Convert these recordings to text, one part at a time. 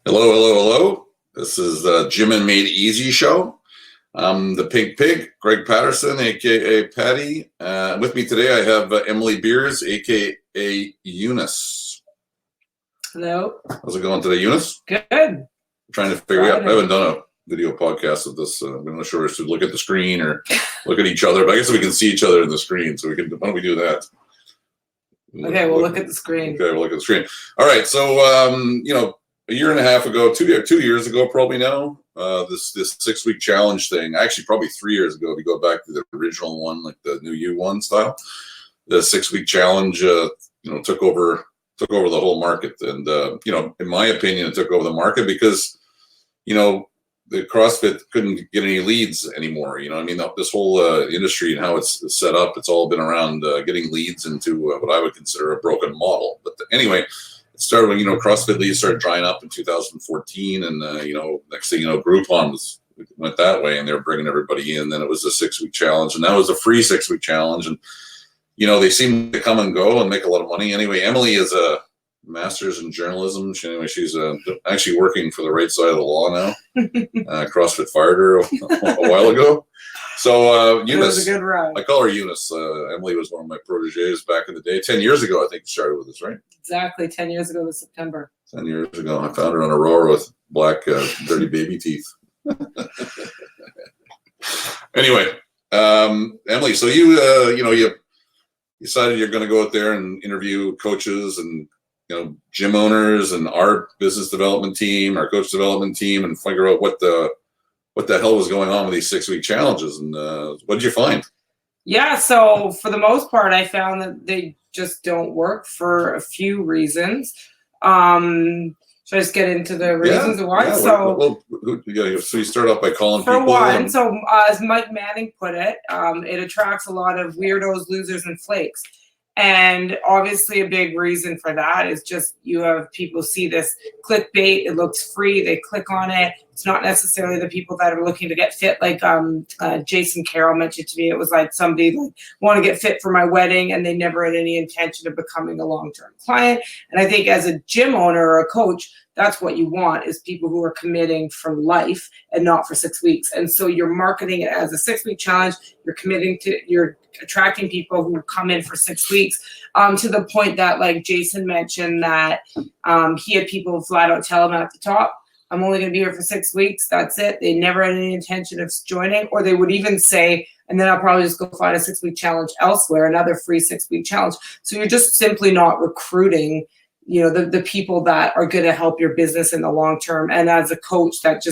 Hello, hello, hello. This is the Jim and Made Easy show. I'm the Pink Pig, Greg Patterson, aka Patty. With me today, I have Emily Beers, aka Eunice. Hello. How's it going today, Eunice? Good. I'm trying to figure out. I haven't done a video podcast of this. I'm not sure if to look at the screen or look at each other, but I guess we can see each other in the screen, so we can. Why don't we do that? Okay, we'll look at the screen. Okay, we'll look at the screen. All right, so a year and a half ago, 2 years ago, probably now, this 6-week challenge thing. Actually, probably 3 years ago, if you go back to the original one, like the New You one style. The 6-week challenge, took over the whole market, and in my opinion, it took over the market because, the CrossFit couldn't get any leads anymore. This whole industry and how it's set up, it's all been around getting leads into what I would consider a broken model. But anyway. It started when, CrossFit leads started drying up in 2014. And, next thing you know, Groupon went that way and they were bringing everybody in. Then it was a 6-week challenge and that was a free 6-week challenge. And, they seem to come and go and make a lot of money. Anyway, Emily is a master's in journalism. She's actually working for the right side of the law now. CrossFit fired her a while ago. So Eunice, it was a good ride. I call her Eunice. Emily was one of my proteges back in the day. 10 years ago, I think you started with us, right? Exactly, 10 years ago this September. 10 years ago, I found her on a rower with black, dirty baby teeth. Anyway, Emily, so you decided you're going to go out there and interview coaches and gym owners and our business development team, our coach development team, and figure out what the hell was going on with these 6-week challenges. And what did you find? Yeah, so for the most part, I found that they just don't work for a few reasons. Should I just get into the reasons why? Yeah. So you start off by calling for people. One, so as Mike Manning put it, it attracts a lot of weirdos, losers, and flakes. And obviously a big reason for that is just you have people see this clickbait, it looks free, they click on it. It's not necessarily the people that are looking to get fit. Like Jason Carroll mentioned to me, it was like somebody want to get fit for my wedding and they never had any intention of becoming a long-term client. And I think as a gym owner or a coach, that's what you want is people who are committing for life and not for 6 weeks. And so you're marketing it as a 6-week challenge. You're attracting people who come in for 6 weeks to the point that, like Jason mentioned, that he had people flat out tell him at the top, I'm only going to be here for 6 weeks. That's it. They never had any intention of joining, or they would even say, and then I'll probably just go find a 6-week challenge elsewhere, another free 6-week challenge. So you're just simply not recruiting the people that are going to help your business in the long term. And as a coach, that's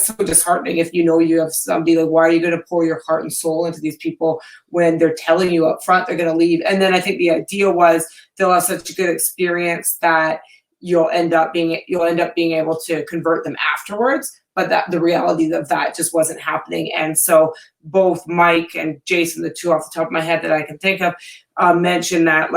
so disheartening if you have somebody like, why are you going to pour your heart and soul into these people when they're telling you up front they're going to leave? And then I think the idea was they'll have such a good experience that you'll end up being able to convert them afterwards. But that the reality of that just wasn't happening. And so both Mike and Jason, the two off the top of my head that I can think of, mentioned that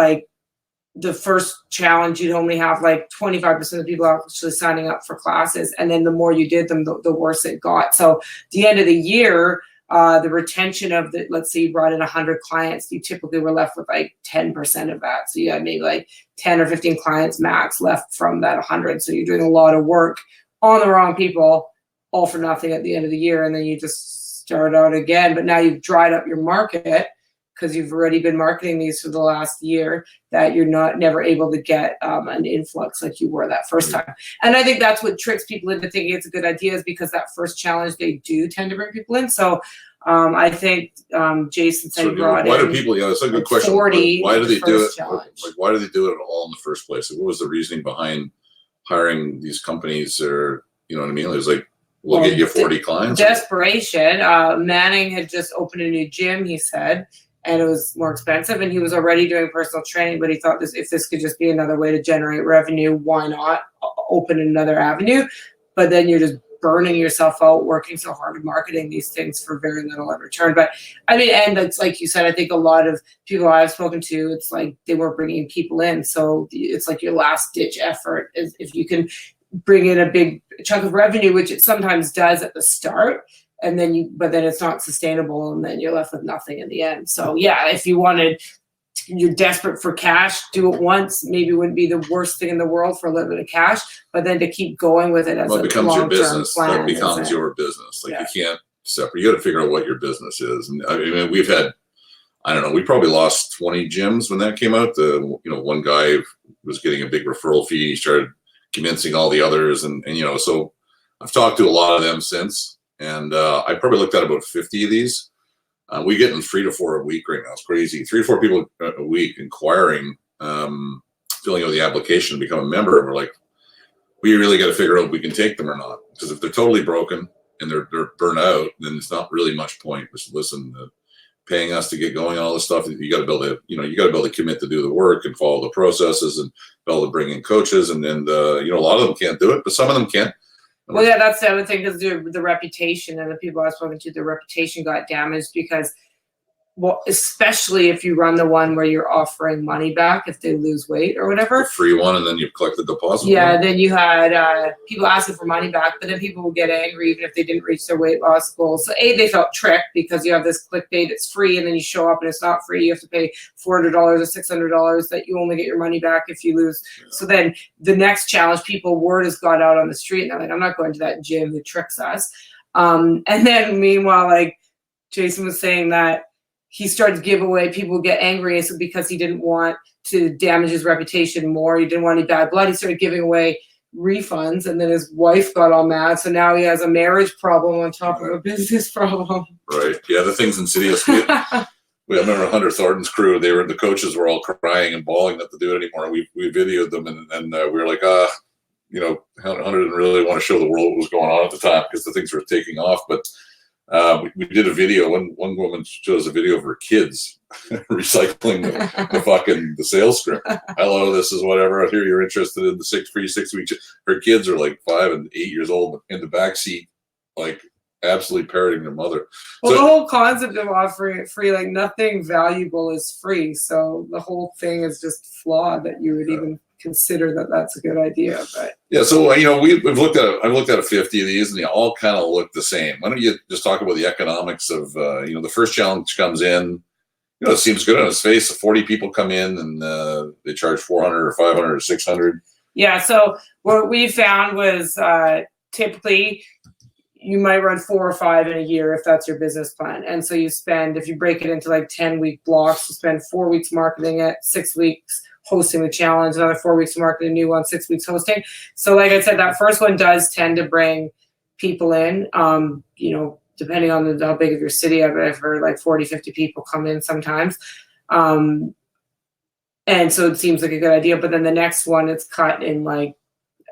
the first challenge, you'd only have 25% of people actually signing up for classes. And then the more you did them, the worse it got. So at the end of the year, the retention of let's say you brought in 100 clients, you typically were left with 10% of that. So you had maybe 10 or 15 clients max left from that 100. So you're doing a lot of work on the wrong people, all for nothing at the end of the year. And then you just start out again. But now you've dried up your market, because you've already been marketing these for the last year, that you're never able to get an influx like you were that first time. And I think that's what tricks people into thinking it's a good idea, is because that first challenge, they do tend to bring people in. So I think Jason said he brought in. Why do people, that's a good question. 40 why do they do it? Why do they do it at all in the first place? What was the reasoning behind hiring these companies? Or, you know what I mean? It was we'll get you 40 clients. Desperation. Manning had just opened a new gym, he said, and it was more expensive, and he was already doing personal training, but he thought if this could just be another way to generate revenue, why not open another avenue? But then you're just burning yourself out working so hard at marketing these things for very little in return. But I mean, and it's like you said, I think a lot of people I've spoken to, it's like they weren't bringing people in. So it's like your last ditch effort is if you can bring in a big chunk of revenue, which it sometimes does at the start, and then but then it's not sustainable, and then you're left with nothing in the end. So yeah, if you wanted to you're desperate for cash, do it once. Maybe it wouldn't be the worst thing in the world for a little bit of cash, but then to keep going with it as Well, a it becomes your long-term business. plan. That becomes your business. Like Yeah. you can't separate. You got to figure out what your business is. And I mean, we've had, I don't know, we probably lost 20 gyms when that came out. One guy was getting a big referral fee. He started convincing all the others, and so I've talked to a lot of them since, and I probably looked at about 50 of these. We get in 3 to 4 a week right now. It's crazy. 3 to 4 people a week inquiring, filling out the application to become a member. And we're like, we really got to figure out if we can take them or not. Because if they're totally broken and they're burnt out, then it's not really much point. Just listen, paying us to get going and all this stuff. You got to build you got to be able to commit to do the work and follow the processes and be able to bring in coaches. And then a lot of them can't do it, but some of them can. Well, yeah, that's the other thing, because the reputation, and the people I was talking to, the reputation got damaged because, well, especially if you run the one where you're offering money back if they lose weight or whatever. The free one, and then you collect the deposit. Yeah, then you had people asking for money back, but then people would get angry even if they didn't reach their weight loss goals. So they felt tricked because you have this clickbait, it's free, and then you show up and it's not free. You have to pay $400 or $600 that you only get your money back if you lose. Yeah. So then the next challenge, word has got out on the street, and they're like, I'm not going to that gym who tricks us. And then meanwhile, like Jason was saying that he started to give away, people would get angry, so because he didn't want to damage his reputation more, he didn't want any bad blood, he started giving away refunds, and then his wife got all mad, so now he has a marriage problem on top of a business problem. Right. Yeah, the thing's insidious. I remember Hunter Thornton's crew, the coaches were all crying and bawling not to do it anymore. We videoed them, and we were like, Hunter didn't really want to show the world what was going on at the time because the things were taking off, but we did a video. One woman shows a video of her kids recycling the sales script. Hello, this is whatever. I hear you're interested in the free 6 weeks. Her kids are like 5 and 8 years old in the back seat, like absolutely parroting their mother. Well, the whole concept of offering it free, like nothing valuable is free. So the whole thing is just flawed that you would even consider that that's a good idea. But yeah, so I've looked at 50 of these, and they all kind of look the same. Why don't you just talk about the economics of the first challenge comes in, it seems good on its face. 40 people come in, and they charge 400 or 500 or 600. Yeah, so what we found was typically you might run 4 or 5 in a year if that's your business plan. And so you spend, if you break it into like 10-week blocks, you spend 4 weeks marketing it, 6 weeks hosting the challenge, another 4 weeks marketing a new one, 6 weeks hosting. So like I said, that first one does tend to bring people in, depending on how big of your city. I've heard like 40, 50 people come in sometimes. And so it seems like a good idea. But then the next one, it's cut in like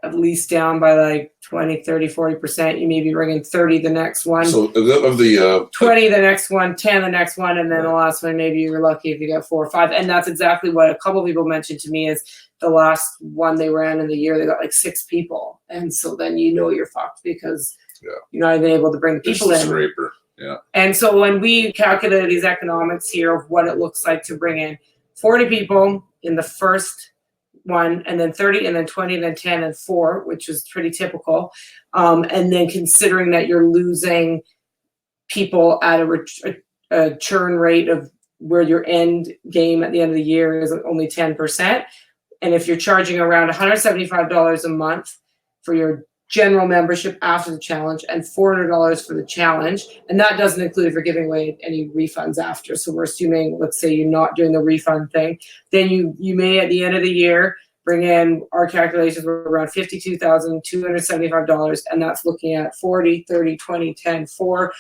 at least down by like 20, 30, 40%. You maybe bring in 30 the next one. So of the 20 the next one, 10 the next one, and then the last one, maybe you're lucky if you get 4 or 5. And that's exactly what a couple of people mentioned to me is the last one they ran in the year, they got like 6 people. And so then you're fucked because you're not even able to bring people in. Scraper. Yeah. And so when we calculated these economics here of what it looks like to bring in 40 people in the first one, and then 30, and then 20, and then 10, and 4, which is pretty typical. And then considering that you're losing people at a churn rate of where your end game at the end of the year is only 10%. And if you're charging around $175 a month for your general membership after the challenge and $400 for the challenge, and that doesn't include if you're giving away any refunds after. So we're assuming, let's say you're not doing the refund thing, then you may at the end of the year bring in, our calculations were around $52,275, and that's looking at 40, 30, 20, 10, 4,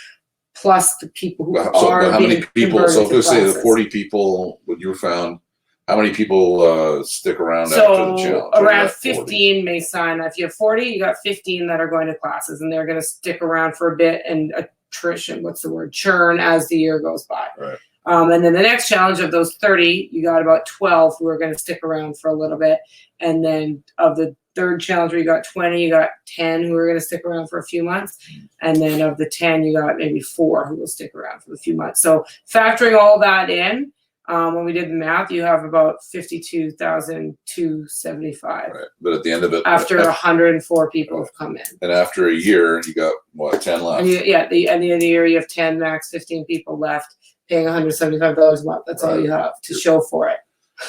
plus the people who are how many people? So if we say the classes. 40 people, what you found, how many people stick around after the challenge? Around 15 may sign. If you have 40, you got 15 that are going to classes, and they're going to stick around for a bit, and churn as the year goes by. Right. And then the next challenge of those 30, you got about 12 who are going to stick around for a little bit. And then of the third challenge where you got 20, you got 10 who are going to stick around for a few months. And then of the 10, you got maybe 4 who will stick around for a few months. So factoring all that in, when we did the math, you have about 52,275. Right. But at the end of it, after 104 people have come in. And after a year, you got what, 10 left? And at the end of the year, you have 10 max, 15 people left, paying $175 a month. That's all you have to show for it.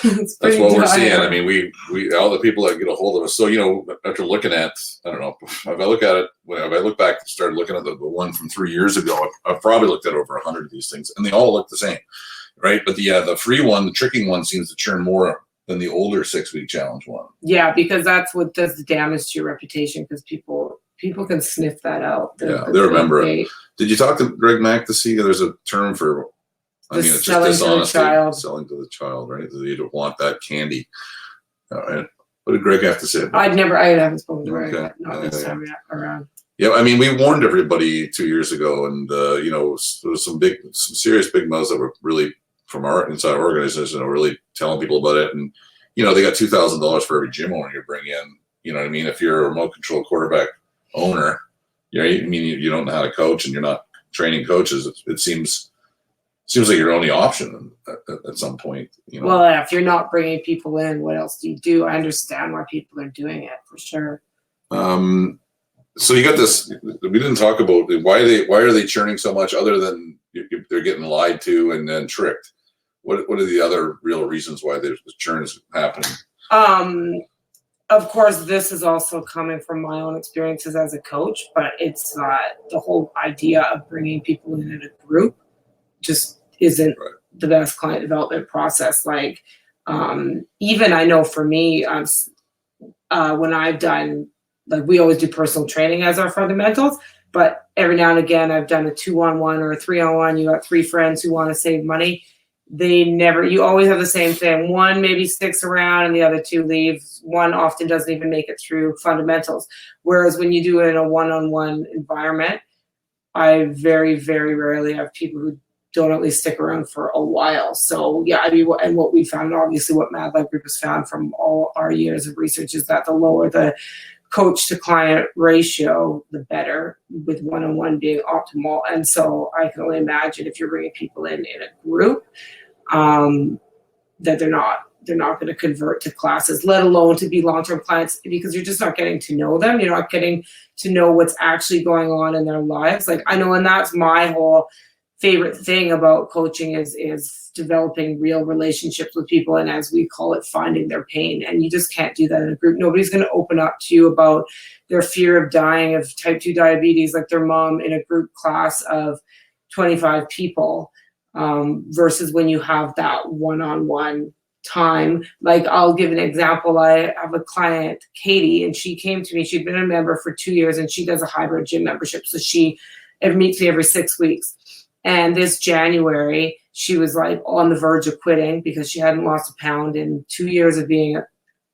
It's That's pretty what we're dire. seeing. I mean, we all the people that get a hold of us. So, after looking at, I don't know, if I look at it, if I look back and started looking at the one from 3 years ago, I've probably looked at over 100 of these things, and they all look the same, right? But the free one, the tricking one, seems to churn more than the older 6-week challenge one. Yeah, because that's what does the damage to your reputation, because people can sniff that out. They remember it. Did you talk to Greg Mack to see there's a term for? I mean, it's just dishonesty, selling to the child, right? You don't want that candy. All right. What did Greg have to say about it? I haven't spoken to Greg, but not this time around. Yeah, I mean, we warned everybody 2 years ago, and there was some serious big mouths that were really from our inside our organization, really telling people about it. And they got $2,000 for every gym owner you bring in. You know what I mean? If you're a remote control quarterback owner, you don't know how to coach, and you're not training coaches. It seems like your only option at some point. Well, if you're not bringing people in, what else do you do? I understand why people are doing it, for sure. So you got this. We didn't talk about why are they churning so much, other than they're getting lied to and then tricked. What are the other real reasons why the churn is happening? Of course, this is also coming from my own experiences as a coach, but it's not the whole idea of bringing people in a group just isn't the best client development process. Like, even I know for me, when I've done, like, we always do personal training as our fundamentals, but every now and again, I've done a 2-on-1 or a 3-on-1. You got 3 friends who want to save money. You always have the same thing. One maybe sticks around and the other 2 leave. One often doesn't even make it through fundamentals. Whereas when you do it in a one-on-one environment, I very, very rarely have people who don't at least stick around for a while. So yeah, I mean, and what we found, obviously what MadLab Group has found from all our years of research, is that the lower the coach to client ratio, the better, with one-on-one being optimal. And so I can only imagine if you're bringing people in a group, that they're not going to convert to classes, let alone to be long-term clients, because you're just not getting to know them. You're not getting to know what's actually going on in their lives. Like, I know, and that's my whole favorite thing about coaching is developing real relationships with people, and as we call it, finding their pain. And you just can't do that in a group. Nobody's going to open up to you about their fear of dying of type 2 diabetes, like their mom, in a group class of 25 people, versus when you have that one-on-one time. Like, I'll give an example. I have a client, Katie, and she came to me. She'd been a member for 2 years, and she does a hybrid gym membership. So she meets me every 6 weeks. And this January, she was like on the verge of quitting because she hadn't lost a pound in 2 years of being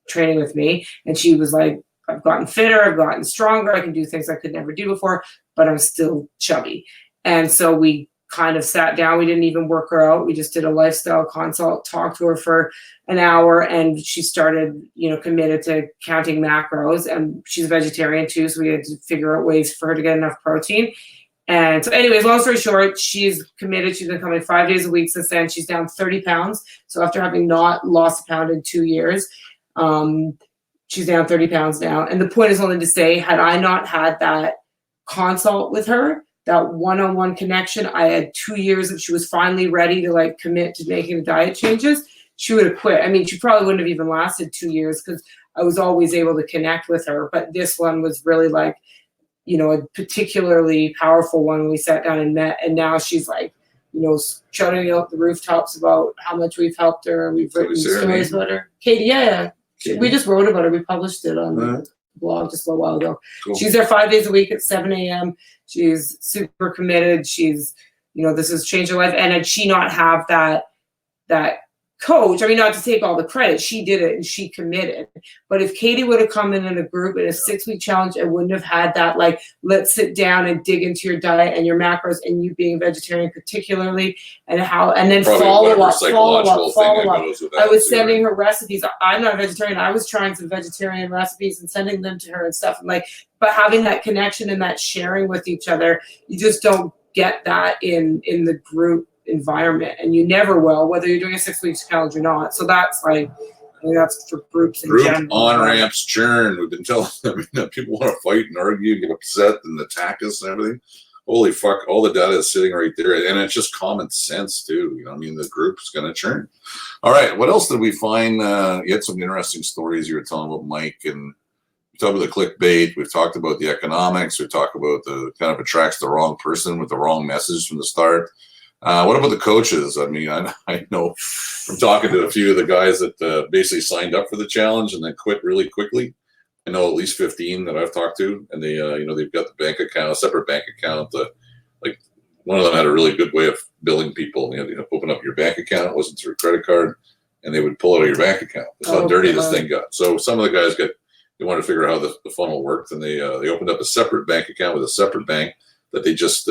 training with me. And she was like, I've gotten fitter, I've gotten stronger, I can do things I could never do before, but I'm still chubby. And so we kind of sat down. We didn't even work her out. We just did a lifestyle consult, talked to her for an hour, and she started, committed to counting macros. And she's a vegetarian too, so we had to figure out ways for her to get enough protein. And so anyways, long story short, she's committed. She's been coming 5 days a week since then. She's down 30 pounds. So after having not lost a pound in 2 years, she's down 30 pounds now. And the point is only to say, had I not had that consult with her, that one-on-one connection, I had 2 years that she was finally ready to commit to making the diet changes, she would have quit. I mean, she probably wouldn't have even lasted 2 years because I was always able to connect with her. But this one was really a particularly powerful one. We sat down and met, and now she's shouting out the rooftops about how much we've helped her. We've written stories about her. Katie, yeah. We just wrote about her. We published it on the blog just a little while ago. Cool. She's there 5 days a week at 7 a.m. She's super committed. She's, this has changed her life. And had she not have that coach, I mean, not to take all the credit, she did it and she committed. But if Katie would have come in a group in a 6-week challenge and wouldn't have had that, let's sit down and dig into your diet and your macros, and you being a vegetarian particularly, and then follow up. I was sending her recipes. I'm not a vegetarian. I was trying some vegetarian recipes and sending them to her and stuff. But having that connection and that sharing with each other, you just don't get that in the group environment, and you never will, whether you're doing a 6-week challenge or not. So that's that's for groups in general. On-ramps churn. We've been telling them, people want to fight and argue and get upset and attack us and everything. holy fuck, all the data is sitting right there. And it's just common sense too. You know, I mean, the group's going to churn. All right. What else did we find? You had some interesting stories you were telling about, Mike, and we talked about the clickbait. We've talked about the economics. We talked about the kind of attracts the wrong person with the wrong message from the start. What about the coaches? I mean, I know from talking to a few of the guys that basically signed up for the challenge and then quit really quickly. I know at least 15 that I've talked to, and they, they've got the bank account, a separate bank account. Like one of them had a really good way of billing people. You know, open up your bank account. It wasn't through a credit card, and they would pull out of your bank account. That's how dirty this thing got. So some of the guys they wanted to figure out how the funnel worked, and they opened up a separate bank account with a separate bank that they just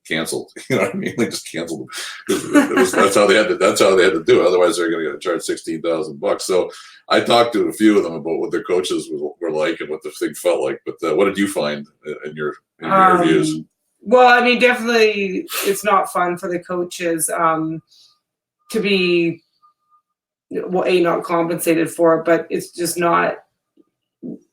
canceled. You know what I mean? They just canceled them. That's how they had to do it. Otherwise, they're going to get charged $16,000. So I talked to a few of them about what their coaches were like and what the thing felt like. But what did you find in your interviews? Well, I mean, definitely, it's not fun for the coaches to be not compensated for it, but it's just not.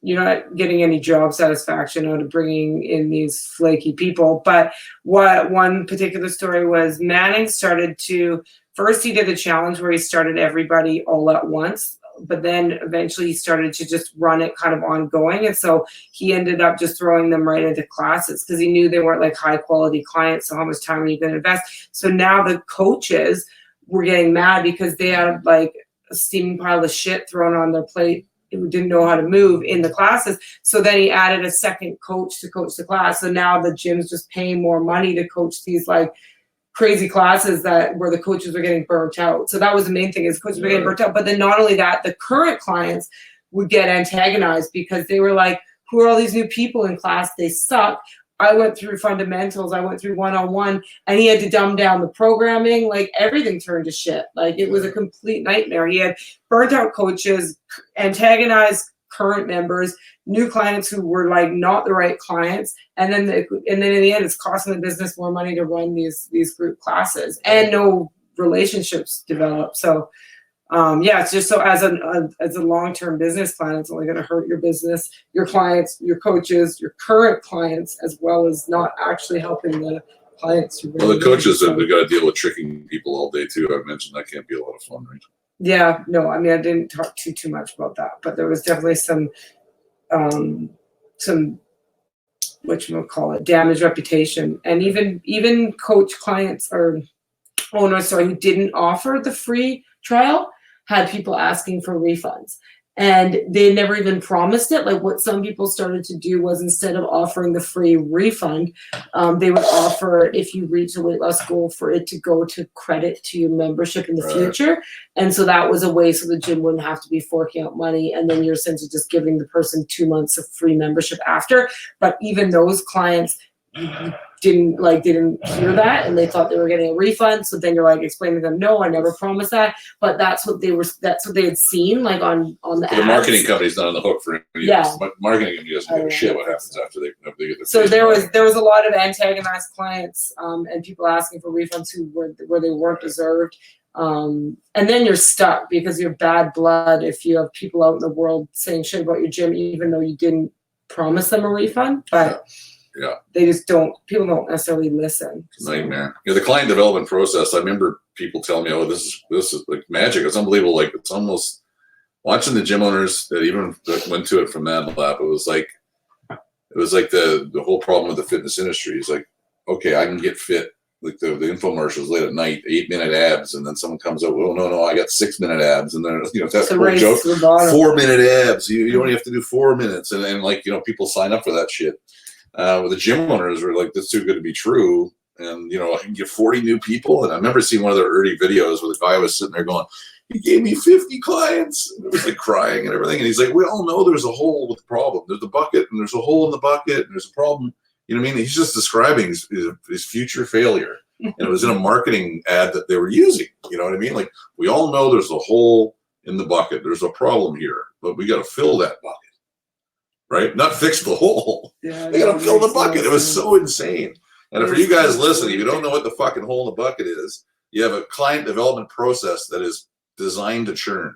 You're not getting any job satisfaction out of bringing in these flaky people. But what one particular story was, Manning started to, first he did the challenge where he started everybody all at once, but then eventually he started to just run it kind of ongoing. And so he ended up just throwing them right into classes because he knew they weren't like high quality clients. So how much time are you going to invest? So now the coaches were getting mad because they had like a steaming pile of shit thrown on their plate, who didn't know how to move in the classes. So then he added a second coach to coach the class. So now the gym's just paying more money to coach these like crazy classes where the coaches are getting burnt out. So that was the main thing, is coaches were getting burnt out. But then not only that, the current clients would get antagonized because they were like, who are all these new people in class? They suck. I went through fundamentals. I went through one-on-one, and he had to dumb down the programming. Like everything turned to shit. Like it was a complete nightmare. He had burnt out coaches, antagonized current members, new clients who were like not the right clients, and then in the end, it's costing the business more money to run these group classes, and no relationships develop. So. It's just so as a long-term business plan, it's only going to hurt your business, your clients, your coaches, your current clients, as well as not actually helping the clients. Well, the coaches have got to deal with tricking people all day too. I mentioned that can't be a lot of fun, right? Yeah, no, I mean, I didn't talk too much about that, but there was definitely some whatchamacallit, damaged reputation, and even coach clients or owners, who didn't offer the free trial had people asking for refunds, and they never even promised it. Like what some people started to do was, instead of offering the free refund, they would offer, if you reach a weight loss goal, for it to go to credit to your membership in the future. And so that was a way so the gym wouldn't have to be forking out money, and then you're essentially just giving the person 2 months of free membership after. But even those clients didn't hear that, and they thought they were getting a refund. So then you're like explaining to them, no, I never promised that. But that's what they had seen, like on the ads. Marketing company's not on the hook for any of this. Marketing company doesn't give a shit what happens after they get their. So there was a lot of antagonized clients and people asking for refunds where they weren't deserved. And then you're stuck because you're bad blood if you have people out in the world saying shit about your gym, even though you didn't promise them a refund. But they just people don't necessarily listen. It's a nightmare. The client development process, I remember people telling me, oh, this is like magic. It's unbelievable. Like it's almost watching the gym owners that even went to it from MadLab. It was like the whole problem with the fitness industry is like, okay, I can get fit. Like the infomercials late at night, 8-minute abs, and then someone comes up, oh no, I got 6-minute abs, and then that's a whole joke. 4-minute abs. You only have to do 4 minutes, and like people sign up for that shit. Well, the gym owners were like, "That's too good to be true," and I can get 40 new people. And I remember seeing one of their early videos where the guy was sitting there going, "He gave me 50 clients," and it was like crying and everything. And he's like, "We all know there's a hole with the problem. There's the bucket, and there's a hole in the bucket, and there's a problem." You know what I mean? He's just describing his future failure, and it was in a marketing ad that they were using. You know what I mean? Like, we all know there's a hole in the bucket. There's a problem here, but we got to fill that bucket. Right? Not fix the hole. Yeah, they gotta fill the bucket. It was so insane. And for you guys listening, if you don't know what the fucking hole in the bucket is, you have a client development process that is designed to churn.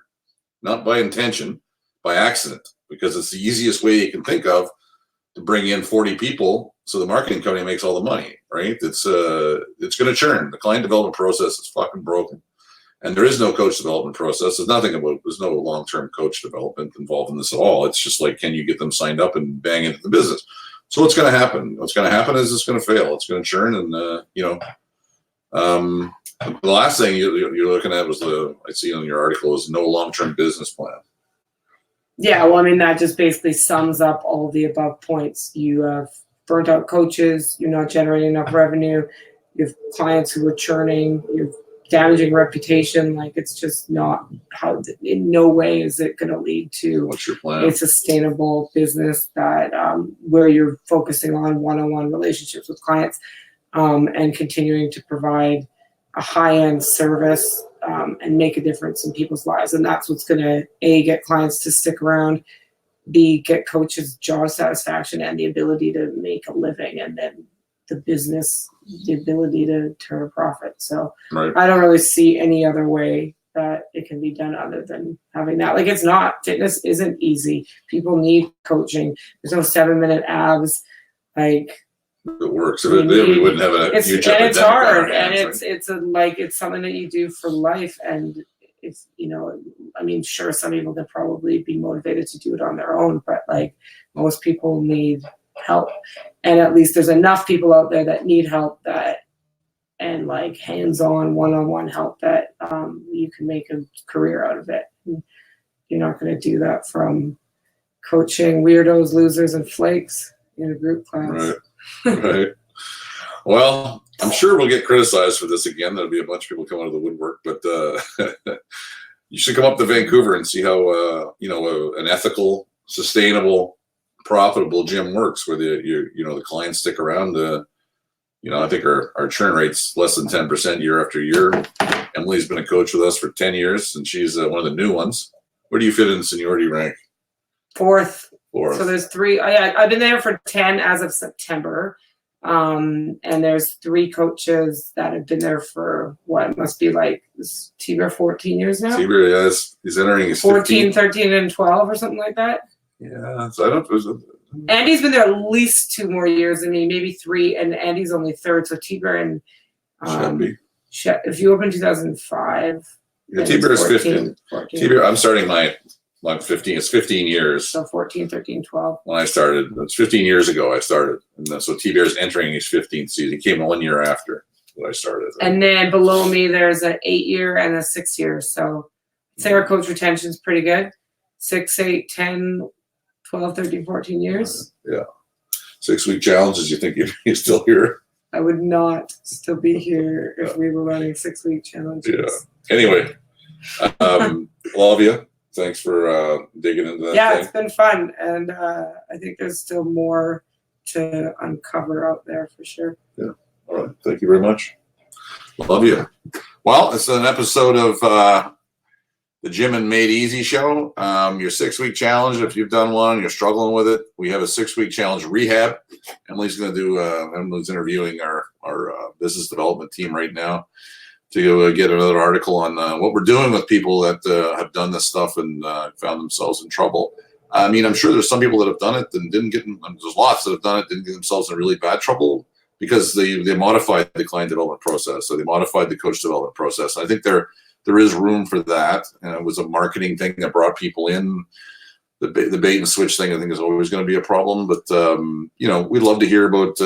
Not by intention, by accident. Because it's the easiest way you can think of to bring in 40 people, so the marketing company makes all the money, right? It's going to churn. The client development process is fucking broken, and there is no coach development process. There's no long-term coach development involved in this at all. It's just like, can you get them signed up and bang into the business? So what's going to happen? What's going to happen is it's going to fail. It's going to churn, and the last thing you're looking at was I see in your article is no long-term business plan. Yeah, well, I mean, that just basically sums up all the above points. You have burnt out coaches, you're not generating enough revenue, you have clients who are churning, you're damaging reputation. Like, it's just not how, in no way is it going to lead to What's your plan? A sustainable business that where you're focusing on one-on-one relationships with clients and continuing to provide a high-end service and make a difference in people's lives. And that's what's going to, A, get clients to stick around, B, get coaches job satisfaction and the ability to make a living, and then the business, the ability to turn a profit. So Right. I don't really see any other way that it can be done other than having that. Like, it's not, fitness isn't easy. People need coaching. There's no 7-minute abs. Like, It works. If it did, we wouldn't have a huge and it's epidemic on our hard, and hands, it's something that you do for life. And it's, I mean, sure, some people could probably be motivated to do it on their own, but like, most people need help, and at least there's enough people out there that need help, and like hands-on, one-on-one help, that you can make a career out of it. And you're not going to do that from coaching weirdos, losers, and flakes in a group class. Right. Right. Well, I'm sure we'll get criticized for this again. There'll be a bunch of people coming out of the woodwork, but you should come up to Vancouver and see how an ethical, sustainable, profitable gym works, where the clients stick around. I think our churn rate's less than 10% year after year. Emily's been a coach with us for 10 years, and she's one of the new ones. Where do you fit in seniority rank? Fourth. Fourth. So there's 3. I've been there for 10 as of September. And there's 3 coaches that have been there for what must be like T-Bear 14 years now. T-Bear, yes, he's entering his 14, 15. 13, and 12 or something like that. Yeah, so I don't. Andy's been there at least 2 more years than me, maybe 3, and Andy's only 3rd. So T-Bear and if you opened 2005, yeah, T-Bear is 15. 14. T-Bear, I'm starting my 15. It's 15 years. So 14, 13, 12. When I started, it's 15 years ago I started, and so T-Bear's entering his 15th season. He came 1 year after when I started. And then below me, there's an 8-year and a 6 year. So I'd say our coach retention is pretty good. 6, 8, 10, 12, 13, 14 years. Yeah. 6-week challenges. You think you're still here? I would not still be here if we were running 6-week challenges. Yeah. Anyway, love you. Thanks for digging into that. Yeah, thing. it's been fun, and I think there's still more to uncover out there for sure. Yeah. All right. Thank you very much. Love you. Well, it's an episode of the Jim and Made Easy show. Your 6-week challenge. If you've done one, you're struggling with it, we have a 6-week challenge rehab. Emily's going to do. Emily's interviewing our business development team right now to get another article on what we're doing with people that have done this stuff and found themselves in trouble. I mean, I'm sure there's some people that have done it and didn't get. There's lots that have done it, didn't get themselves in really bad trouble because they modified the client development process, so they modified the coach development process. And I think there is room for that. And it was a marketing thing that brought people in. The bait and switch thing, I think, is always going to be a problem. But we'd love to hear about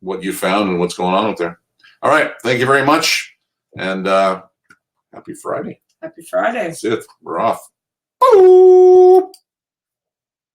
what you found and what's going on out there. All right. Thank you very much. And happy Friday. Happy Friday. That's it. We're off.